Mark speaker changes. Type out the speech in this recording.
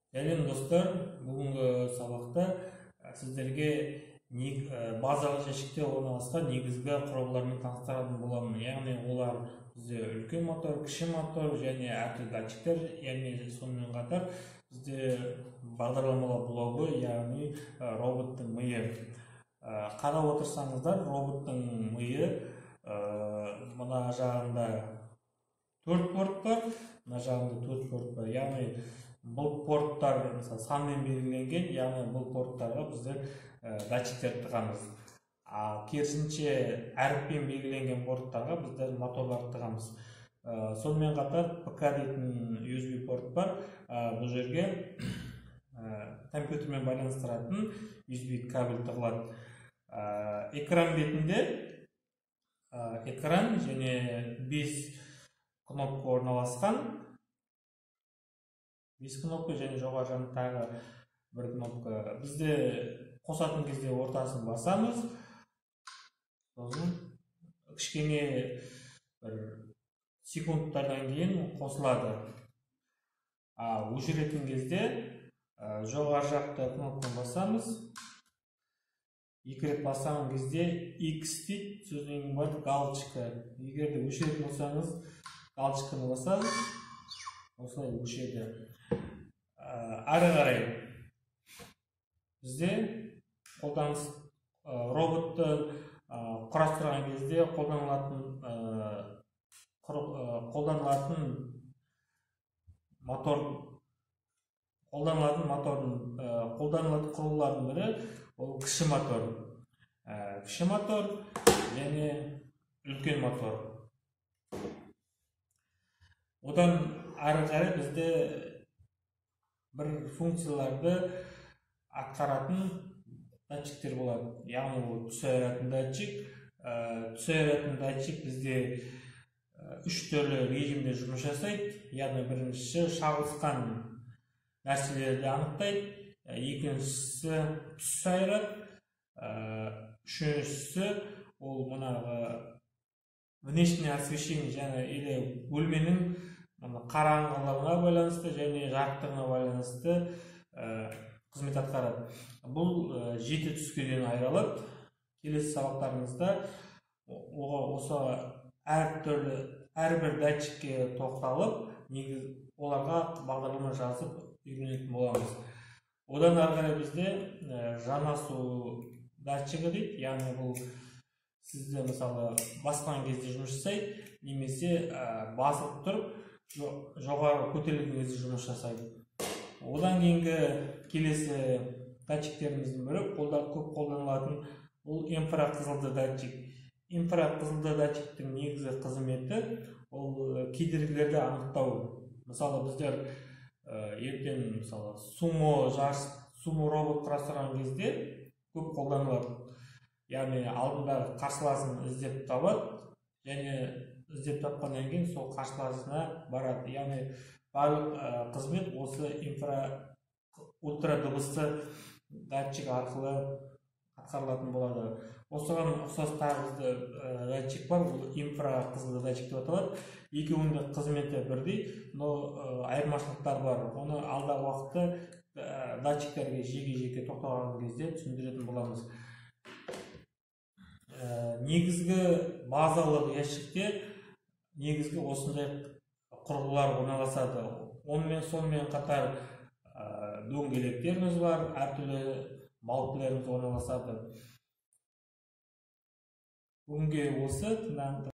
Speaker 1: Сәлем достар, бүгінгі сабақта сіздерге базалық жәшікте орналасқан негізгі құрылғылармен таныстыратын боламын. Яғни олар бізде үлкен мотор, кіші мотор және әртүрлі датчиктер, яғни сонымен қатар бізде бағдарламалау блогы, яғни роботтың миы. Қарап отырсаңыздар, роботтың миы мына жағында 4 порт бар, мына жағында 4 порт бар. Яғни бұл порттар санмен белгіленген, яғни бұл порттарға біздер датчиктерді тығамыз. Керісінше әріппен белгіленген порттарға біздер моторларды тығамыз. Сонымен қатар ПК дейтін USB порт бар. Бұл жерге компьютермен байланыстыратын USB кабель тығылады. Экран бетінде экран және 5 кнопка орналасқан. 5 кнопка және жоғары жағында тағы бір кнопка. Бізде қосатын кезде ортасын басамыз. Сосын кішкене бір секундтардан кейін қосылады. Өшіретін кезде жоғары жақта кнопканы басамыз. 2 рет басқан кезде X дейді, сөзінен бар галочка. Егер де өшіретін болсаңыз, галочканы басасыз, осылай өшеді. Ары қарай бізде роботты құрастырған кезде қолданылатын құрылғылардың бірі ол кіші мотор. Кіші мотор және үлкен мотор. Одан ары қарай бізде бір функцияларды атқаратын датчиктер болады. Яғни ол түс айыратын датчик. Түс айыратын датчик бізде 3 түрлі режимде жұмыс жасайды. Яғни біріншісі шағылысқан нәрселерді анықтайды. Екіншісі түс айырады. Үшіншісі ол мұнағы внешне освещение және бөлменің қараңғылығына байланысты және жарықтығына байланысты қызмет атқарады. Бұл 7 түске дейін айырылады. Келесі сабақтарымызда осы әрбір датчикке тоқталып, оларға бағдарлама жазып үйренетін боламыз. Одан ары қарай бізде жанасу датчигі дейді. Яғни бұл сізді мысалы басқан кезде жұмыс жасайды, немесе басып тұрып жоғары көтерілген кезде жұмыс жасайды. Одан кейінгі келесі датчиктеріміздің бірі көп қолданылатын ол инфрақызылды датчик. Инфрақызылды датчиктің негізгі қызметі ол кедергілерді анықтау. Мысалы біздер ертең сумо робот құрастырған кезде көп қолданылады. Яғни алдындағы қарсыласын іздеп табады және іздеп тапқаннан кейін сол қарсыласына барады. Яғни барлық қызмет осы ультра дыбысты датчик арқылы атқарылатын болады. Осыған ұқсас тағы датчик бар, бұл инфрақызылды датчик деп аталады. Екеуінің қызметі бірдей, но айырмашылықтар бар. Оны алдағы уақытта датчиктерге жеке тоқталған кезде түсіндіретін боламыз. Негізгі базалық жәшікте негізгі осындай құрылғылар орналасады. Сонымен қатар дөңгелектеріміз бар, әртүрлі балкілеріміз орналасады. Бүгінге осы.